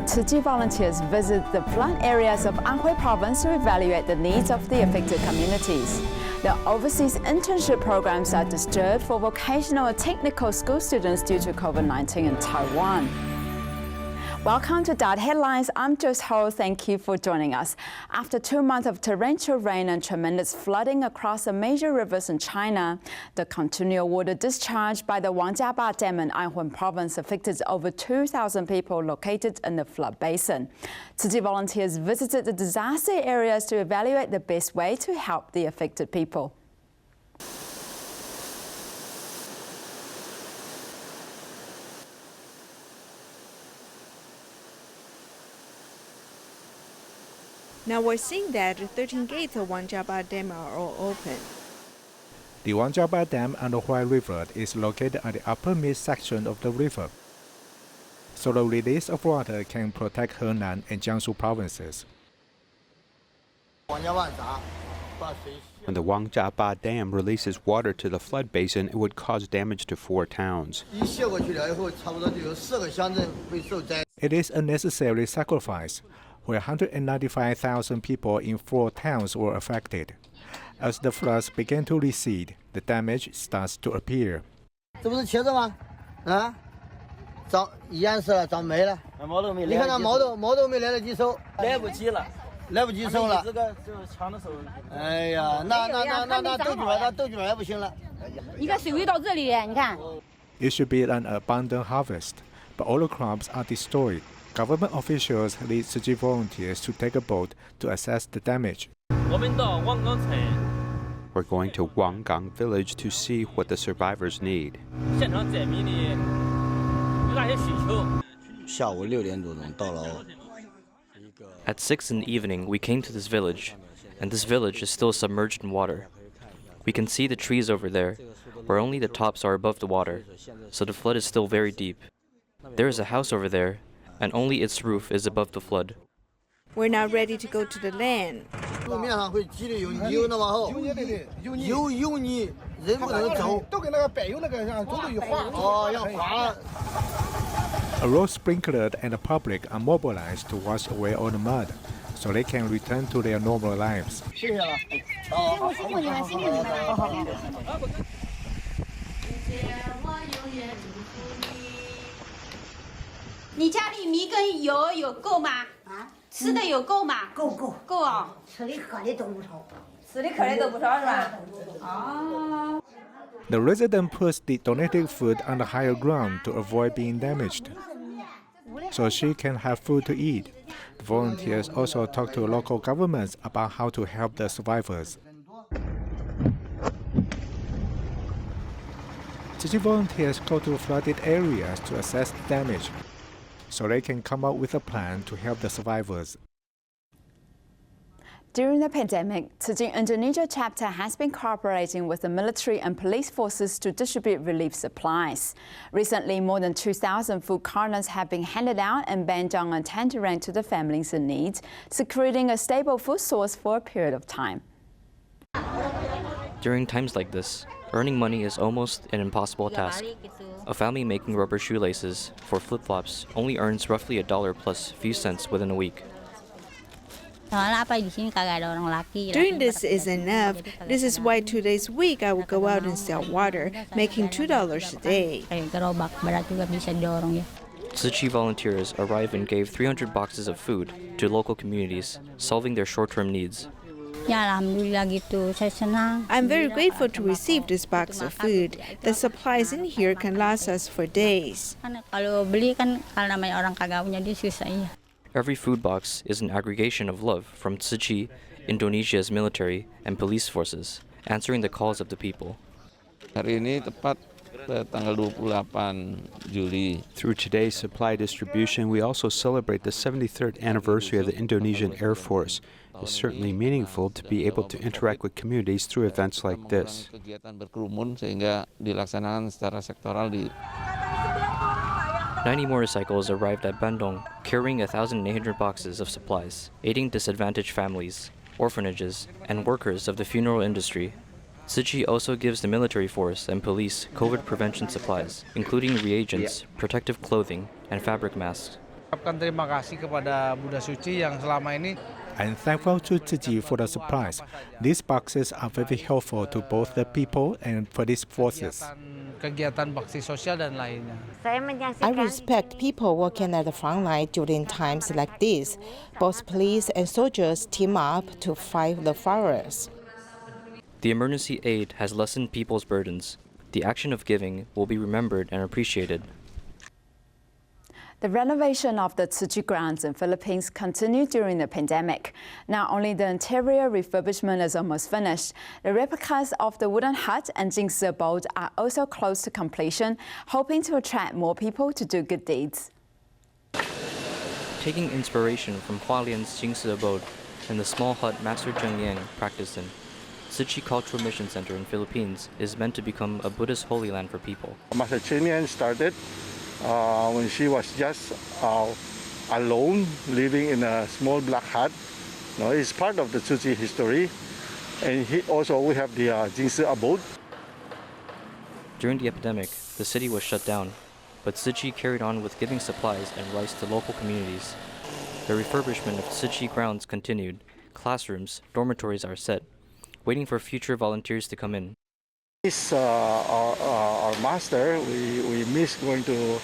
Tzu Chi volunteers visit the flood areas of Anhui Province to evaluate the needs of the affected communities. The overseas internship programs are disturbed for vocational and technical school students due to COVID-19 in Taiwan. Welcome to Dot Headlines. I'm Joyce Ho. Thank you for joining us. After 2 months of torrential rain and tremendous flooding across the major rivers in China, the continual water discharge by the Wangjiaba Dam in Anhui Province affected over 2,000 people located in the flood basin. Tzu Chi volunteers visited the disaster areas to evaluate the best way to help the affected people. Now we're seeing that the 13 gates of Wangjiaba Dam are all open. The Wangjiaba Dam and the Anhui River is located at the upper mid-section of the river, so the release of water can protect Henan and Jiangsu provinces. When the Wangjiaba Dam releases water to the flood basin, it would cause damage to 4 towns. It is a necessary sacrifice, where 195,000 people in 4 towns were affected. As the floods begin to recede, the damage starts to appear. It should be an abundant harvest, but all the crops are destroyed. Government officials lead Tzu Chi volunteers to take a boat to assess the damage. We're going to Wanggang village to see what the survivors need. At 6 in the evening, we came to this village, and this village is still submerged in water. We can see the trees over there, where only the tops are above the water, so the flood is still very deep. There is a house over there, and only its roof is above the flood. We're now ready to go to the land. A road sprinkler and the public are mobilized to wash away all the mud, so they can return to their normal lives. The resident puts the donated food on the higher ground to avoid being damaged, so she can have food to eat. The volunteers also talk to local governments about how to help the survivors. Tzu Chi volunteers go to flooded areas to assess the damage, so they can come up with a plan to help the survivors. During the pandemic, Tzu Chi Indonesia chapter has been cooperating with the military and police forces to distribute relief supplies. Recently, more than 2,000 food cartons have been handed out in Banjong and Tangerang to the families in need, securing a stable food source for a period of time. During times like this, earning money is almost an impossible task. A family making rubber shoelaces for flip-flops only earns roughly $1 plus few cents within a week. Doing this is enough. This is why 2 days a week I will go out and sell water, making $2 a day. Tzu Chi volunteers arrived and gave 300 boxes of food to local communities, solving their short-term needs. I'm very grateful to receive this box of food. The supplies in here can last us for days. Every food box is an aggregation of love from Tzu Chi, Indonesia's military and police forces, answering the calls of the people. Through today's supply distribution, we also celebrate the 73rd anniversary of the Indonesian Air Force. It's certainly meaningful to be able to interact with communities through events like this. 90 motorcycles arrived at Bandung, carrying 1,800 boxes of supplies, aiding disadvantaged families, orphanages, and workers of the funeral industry. Tzu Chi also gives the military force and police COVID prevention supplies, including reagents, protective clothing, and fabric masks. Terima kasih kepada Buddha Tzu Chi yang selama ini. I'm thankful to Tzu Chi for the supplies. These boxes are very helpful to both the people and police forces. Kegiatan bakti sosial dan lainnya. I respect people working at the front line during times like this. Both police and soldiers team up to fight the fires. The emergency aid has lessened people's burdens. The action of giving will be remembered and appreciated. The renovation of the Tzu Chi grounds in Philippines continued during the pandemic. Not only the interior refurbishment is almost finished, the replicas of the wooden hut and Jingsi abode are also close to completion, hoping to attract more people to do good deeds. Taking inspiration from Hualien's Jingsi abode and the small hut Master Zheng Yang practiced in, Tzu Chi Cultural Mission Center in Philippines is meant to become a Buddhist holy land for people. Master Zheng Yang started when she was just alone, living in a small black hut. It's part of the Tzu Chi history. And we have the Jingsi abode. During the epidemic, the city was shut down, but Tzu Chi carried on with giving supplies and rice to local communities. The refurbishment of Tzu Chi grounds continued. Classrooms, dormitories are set, waiting for future volunteers to come in. This our master. We miss going to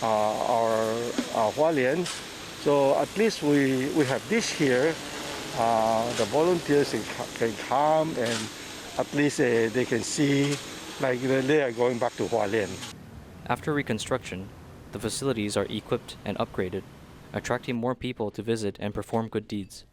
our Hualien, so at least we have this here. The volunteers can come and at least they can see like they are going back to Hualien. After reconstruction, the facilities are equipped and upgraded, attracting more people to visit and perform good deeds.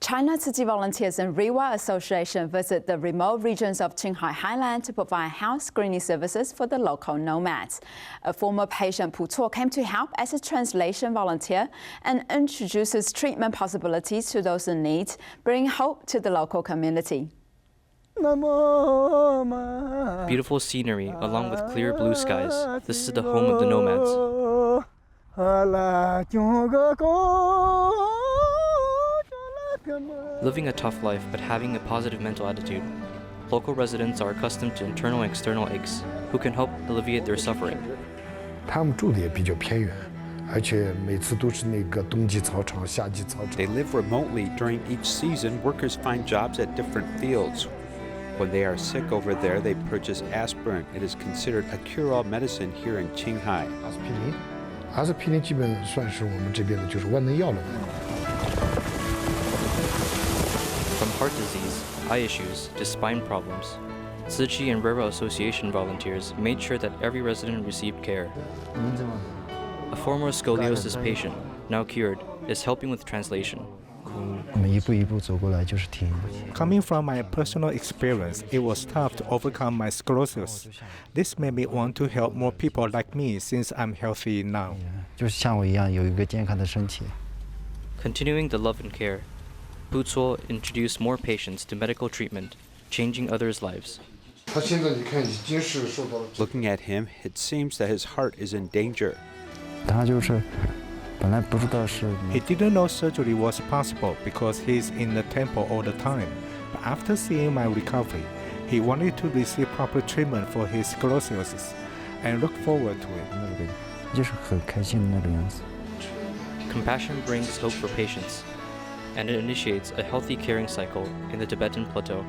China Tzu Chi volunteers and Rewa Association visit the remote regions of Qinghai Highland to provide house screening services for the local nomads. A former patient Pu Tuo came to help as a translation volunteer and introduces treatment possibilities to those in need, bringing hope to the local community. Beautiful scenery along with clear blue skies. This is the home of the nomads. Living a tough life but having a positive mental attitude, local residents are accustomed to internal and external aches who can help alleviate their suffering. 他们住的也比较偏远，而且每次都是那个冬季草场、夏季草场。 They live remotely. During each season, workers find jobs at different fields. When they are sick over there, they purchase aspirin. It is considered a cure-all medicine here in Qinghai. 阿司匹林基本算是我们这边的就是万能药了。 From heart disease, eye issues, to spine problems, Tzu Chi and Rewa Association volunteers made sure that every resident received care. A former scoliosis patient, now cured, is helping with translation. Coming from my personal experience, it was tough to overcome my sclerosis. This made me want to help more people like me since I'm healthy now. Continuing the love and care, Pu Tuo introduced more patients to medical treatment, changing others' lives. Looking at him, it seems that his heart is in danger. He didn't know surgery was possible because he's in the temple all the time. But after seeing my recovery, he wanted to receive proper treatment for his sclerosis and look forward to it. Compassion brings hope for patients, and it initiates a healthy caring cycle in the Tibetan Plateau.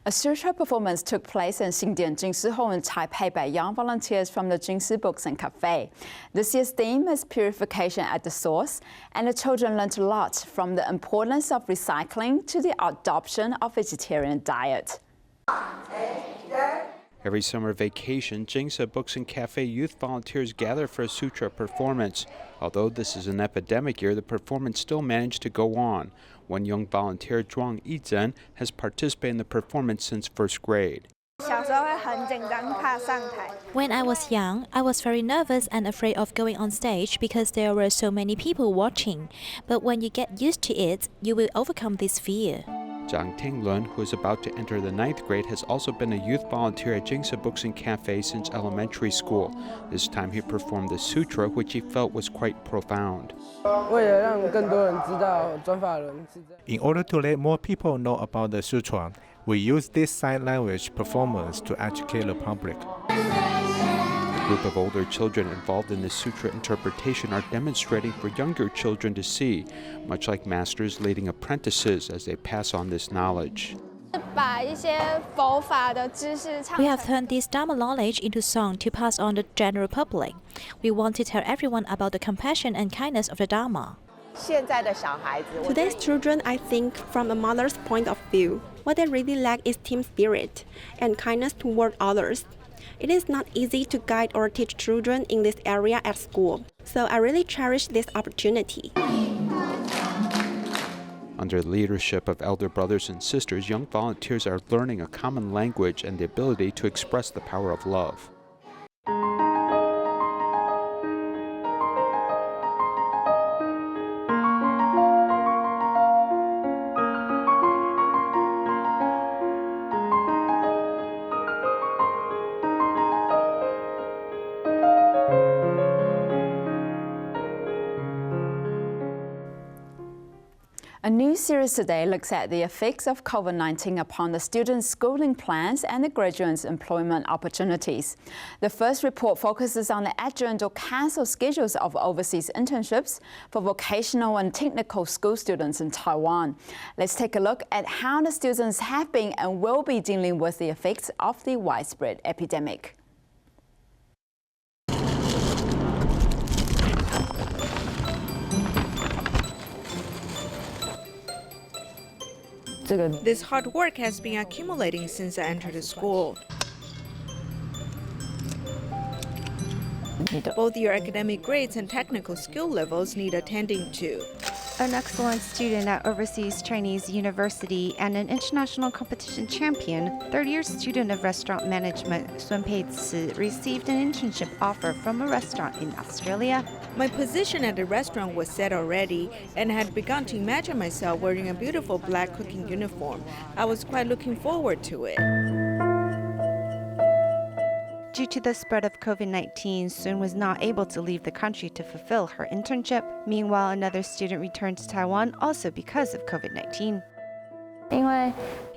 A sutra performance took place in Xingdian Jingsi Hall in Taipei by young volunteers from the Jingsi Books and Cafe. This year's theme is purification at the source, and the children learned a lot from the importance of recycling to the adoption of vegetarian diet. Every summer vacation, Jingsi Books and Cafe youth volunteers gather for a sutra performance. Although this is an epidemic year, the performance still managed to go on. One young volunteer, Zhuang Yizhen, has participated in the performance since first grade. When I was young, I was very nervous and afraid of going on stage because there were so many people watching. But when you get used to it, you will overcome this fear. Zhang Tinglun, who is about to enter the 9th grade, has also been a youth volunteer at Jingsi Books and Cafe since elementary school. This time he performed the sutra, which he felt was quite profound. In order to let more people know about the sutra, we use this sign language performance to educate the public. A group of older children involved in this sutra interpretation are demonstrating for younger children to see, much like masters leading apprentices as they pass on this knowledge. We have turned this Dharma knowledge into song to pass on to the general public. We want to tell everyone about the compassion and kindness of the Dharma. Today's children, I think, from a mother's point of view, what they really lack is team spirit and kindness toward others. It is not easy to guide or teach children in this area at school, so I really cherish this opportunity. Under the leadership of elder brothers and sisters, young volunteers are learning a common language and the ability to express the power of love. A new series today looks at the effects of COVID-19 upon the students' schooling plans and the graduates' employment opportunities. The first report focuses on the adjourned or cancelled schedules of overseas internships for vocational and technical school students in Taiwan. Let's take a look at how the students have been and will be dealing with the effects of the widespread epidemic. This hard work has been accumulating since I entered the school. Both your academic grades and technical skill levels need attending to. An excellent student at Overseas Chinese University and an international competition champion, third-year student of restaurant management Sun Pei-Tzu received an internship offer from a restaurant in Australia. My position at the restaurant was set already, and I had begun to imagine myself wearing a beautiful black cooking uniform. I was quite looking forward to it. Due to the spread of COVID-19, Sun was not able to leave the country to fulfill her internship. Meanwhile, another student returned to Taiwan also because of COVID-19.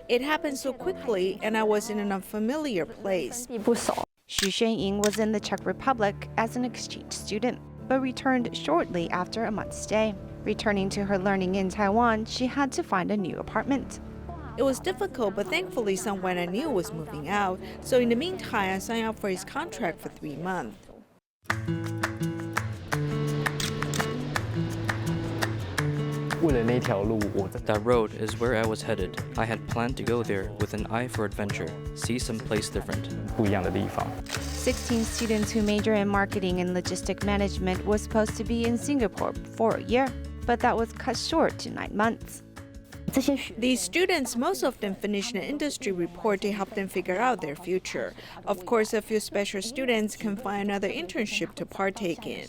It happened so quickly, and I was in an unfamiliar place. Xu Xuanying was in the Czech Republic as an exchange student, but returned shortly after a month's stay. Returning to her learning in Taiwan, she had to find a new apartment. It was difficult, but thankfully someone I knew was moving out, so in the meantime I signed up for his contract for 3 months. That road is where I was headed. I had planned to go there with an eye for adventure, see some place different. 16 students who major in marketing and logistic management were supposed to be in Singapore for a year, but that was cut short to 9 months. These students, most of them finished an industry report to help them figure out their future. Of course, a few special students can find another internship to partake in.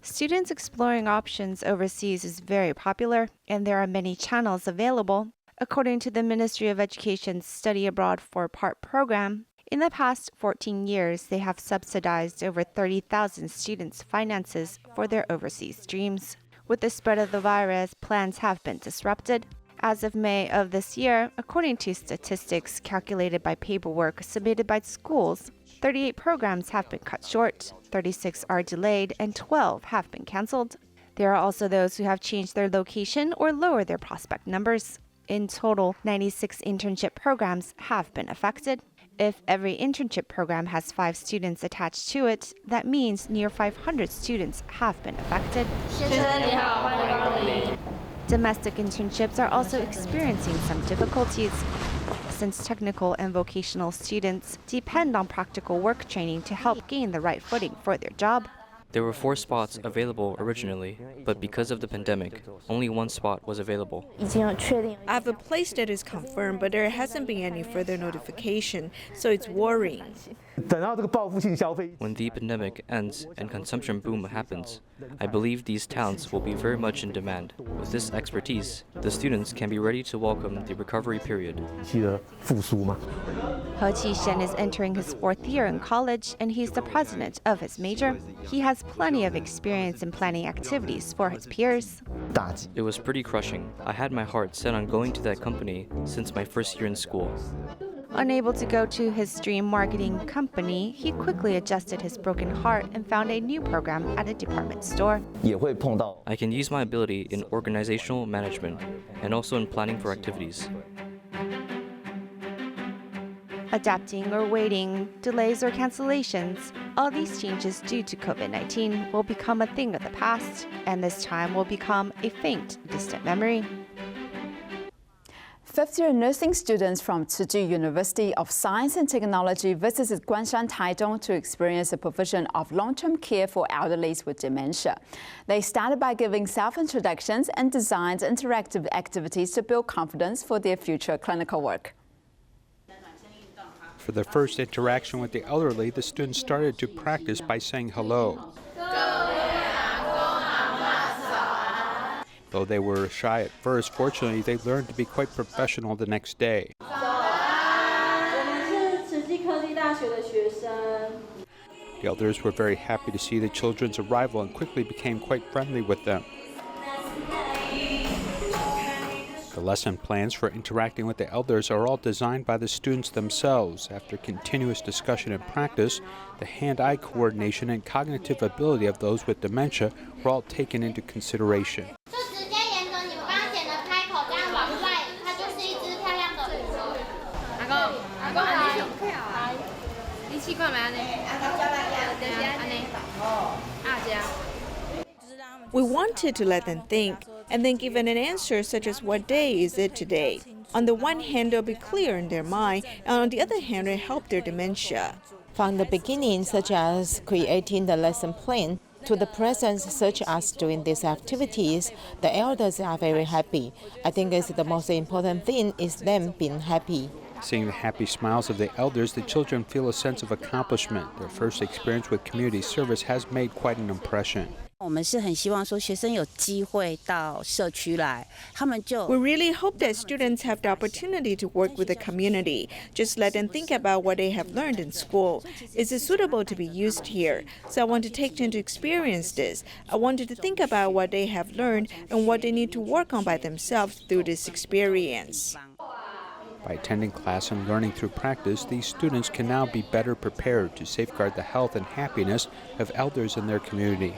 Students exploring options overseas is very popular, and there are many channels available. According to the Ministry of Education's Study Abroad for Part program, in the past 14 years, they have subsidized over 30,000 students' finances for their overseas dreams. With the spread of the virus, plans have been disrupted. As of May of this year, according to statistics calculated by paperwork submitted by schools, 38 programs have been cut short, 36 are delayed, and 12 have been canceled. There are also those who have changed their location or lowered their prospect numbers. In total, 96 internship programs have been affected. If every internship program has 5 students attached to it, that means near 500 students have been affected. Domestic internships are also experiencing some difficulties, since technical and vocational students depend on practical work training to help gain the right footing for their job. There were 4 spots available originally, but because of the pandemic, only 1 spot was available. I have a place that is confirmed, but there hasn't been any further notification, so it's worrying. When the epidemic ends and consumption boom happens, I believe these talents will be very much in demand. With this expertise, the students can be ready to welcome the recovery period. He Qishen is entering his 4th year in college, and he's the president of his major. He has plenty of experience in planning activities for his peers. It was pretty crushing. I had my heart set on going to that company since my first year in school. Unable to go to his dream marketing company, he quickly adjusted his broken heart and found a new program at a department store. I can use my ability in organizational management and also in planning for activities. Adapting or waiting, delays or cancellations, all these changes due to COVID-19 will become a thing of the past, and this time will become a faint, distant memory. Fifth-year nursing students from Tzu Chi University of Science and Technology visited Guanshan, Taiwan to experience the provision of long-term care for elderly with dementia. They started by giving self-introductions and designed interactive activities to build confidence for their future clinical work. For their first interaction with the elderly, the students started to practice by saying hello. Though they were shy at first, fortunately, they learned to be quite professional the next day. The elders were very happy to see the children's arrival and quickly became quite friendly with them. The lesson plans for interacting with the elders are all designed by the students themselves. After continuous discussion and practice, the hand-eye coordination and cognitive ability of those with dementia were all taken into consideration. We wanted to let them think, and then give an answer such as what day is it today. On the one hand, it'll be clear in their mind, and on the other hand, it'll help their dementia. From the beginning, such as creating the lesson plan, to the present, such as doing these activities, the elders are very happy. I think the most important thing is them being happy. Seeing the happy smiles of the elders, the children feel a sense of accomplishment. Their first experience with community service has made quite an impression. We really hope that students have the opportunity to work with the community. Just let them think about what they have learned in school. Is it suitable to be used here? So I want to take them to experience this. I wanted to think about what they have learned and what they need to work on by themselves through this experience. By attending class and learning through practice, these students can now be better prepared to safeguard the health and happiness of elders in their community.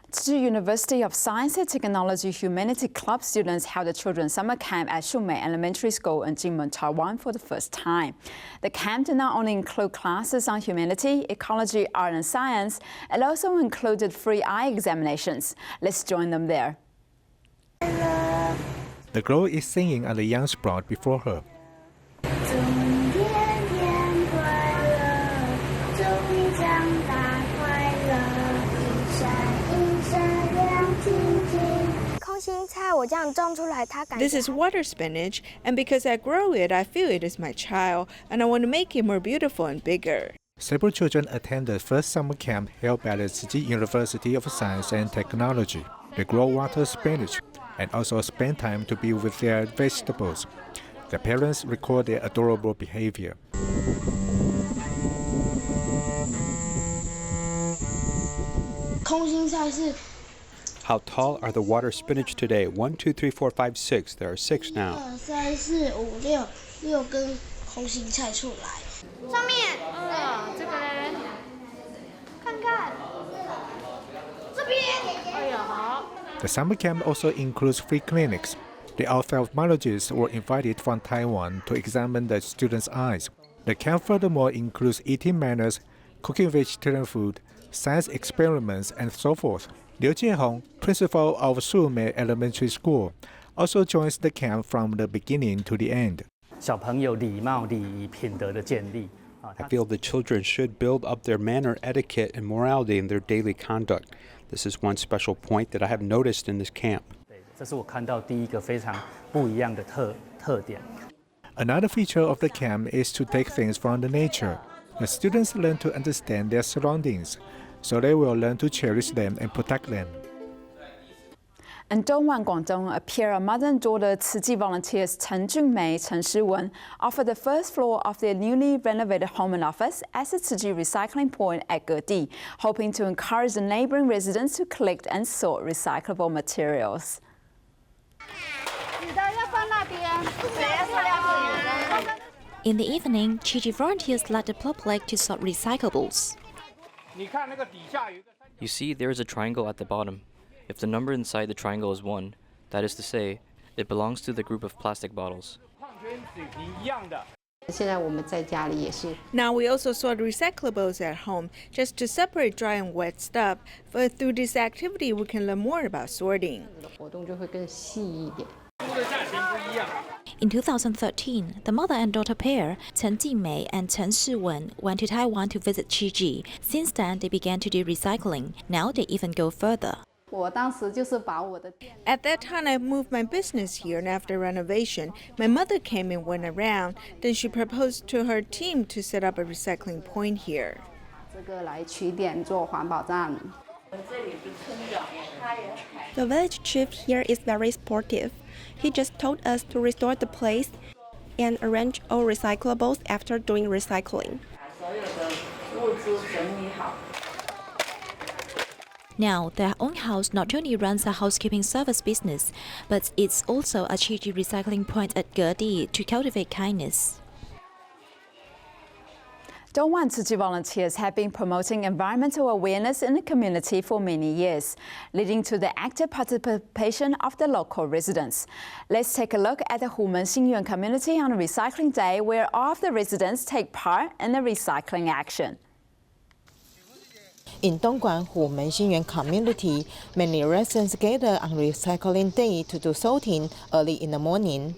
Tzu Chi University of Science and Technology Humanity Club students held a children's summer camp at Shumei Elementary School in Jinmen, Taiwan for the first time. The camp did not only include classes on humanity, ecology, art and science, it also included free eye examinations. Let's join them there. The girl is singing and the youngs brought before her. This is water spinach, and because I grow it, I feel it is my child, and I want to make it more beautiful and bigger. Several children attend the first summer camp held by the Tzu Chi University of Science and Technology. They grow water spinach and also spend time to be with their vegetables. The parents record their adorable behavior. How tall are the water spinach today? 1, 2, 3, 4, 5, 6. There are 6 now. The summer camp also includes free clinics. The ophthalmologists were invited from Taiwan to examine the students' eyes. The camp furthermore includes eating manners, cooking vegetarian food, science experiments, and so forth. Liu Jiehong, principal of Shumei Elementary School, also joins the camp from the beginning to the end. I feel the children should build up their manner, etiquette, and morality in their daily conduct. This is one special point that I have noticed in this camp. Another feature of the camp is to take things from the nature. The students learn to understand their surroundings, so they will learn to cherish them and protect them. In Dongwan, Guangdong, a pair of mother and daughter Tzu Chi volunteers Chen Junmei, Chen Shiwen offered the first floor of their newly renovated home and office as a Tzu Chi recycling point at Gedi, hoping to encourage the neighboring residents to collect and sort recyclable materials. In the evening, Tzu Chi volunteers led the public to sort recyclables. You see, there is a triangle at the bottom. If the number inside the triangle is 1, that is to say, it belongs to the group of plastic bottles. Now we also sort recyclables at home, just to separate dry and wet stuff. But through this activity, we can learn more about sorting. In 2013, the mother and daughter pair, Chen Jingmei and Chen Shiwen, went to Taiwan to visit Tzu Chi. Since then, they began to do recycling. Now they even go further. At that time, I moved my business here, and after renovation, my mother came and went around. Then she proposed to her team to set up a recycling point here. The village chief here is very sportive. He just told us to restore the place and arrange all recyclables after doing recycling. Now, their own house not only runs a housekeeping service business, but it's also a Tzu Chi recycling point at Gedi to cultivate kindness. Dongwan Tzu Chi volunteers have been promoting environmental awareness in the community for many years, leading to the active participation of the local residents. Let's take a look at the Humen Xingyuan community on Recycling Day, where all of the residents take part in the recycling action. In Dongguan Humen Xingyuan community, many residents gather on Recycling Day to do sorting early in the morning.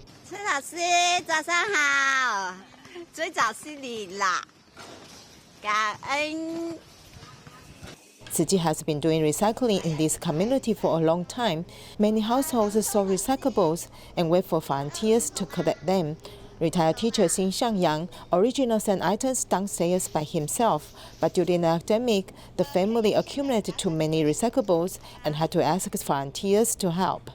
Tzu Chi has been doing recycling in this community for a long time. Many households sort recyclables and wait for volunteers to collect them. Retired teacher Xin Xiangyang originally sent items downstairs by himself, but during the academic, the family accumulated too many recyclables and had to ask volunteers to help.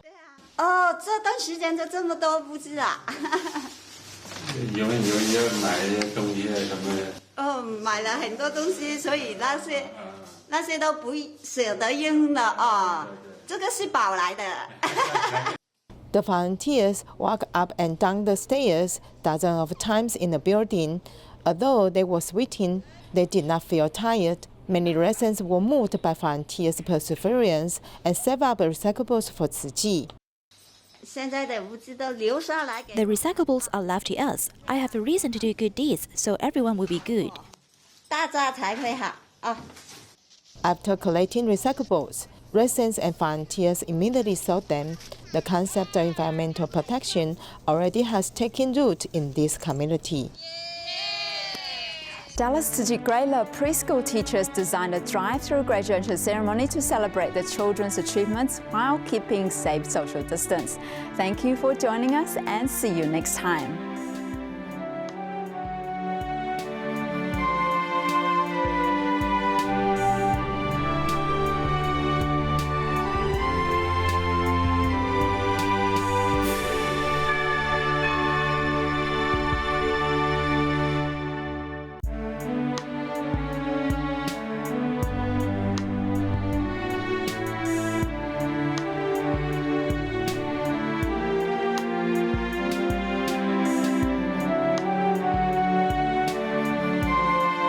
The volunteers walk up and down the stairs dozens of times in the building. Although they were sweating, they did not feel tired. Many residents were moved by volunteers' perseverance and saved up recyclables for Tzu Chi. The recyclables are left to us. I have a reason to do good deeds, so everyone will be good. After collecting recyclables, residents and volunteers immediately sort them. The concept of environmental protection already has taken root in this community. Dallas Tzu Chi grade level preschool teachers designed a drive-through graduation ceremony to celebrate the children's achievements while keeping safe social distance. Thank you for joining us and see you next time.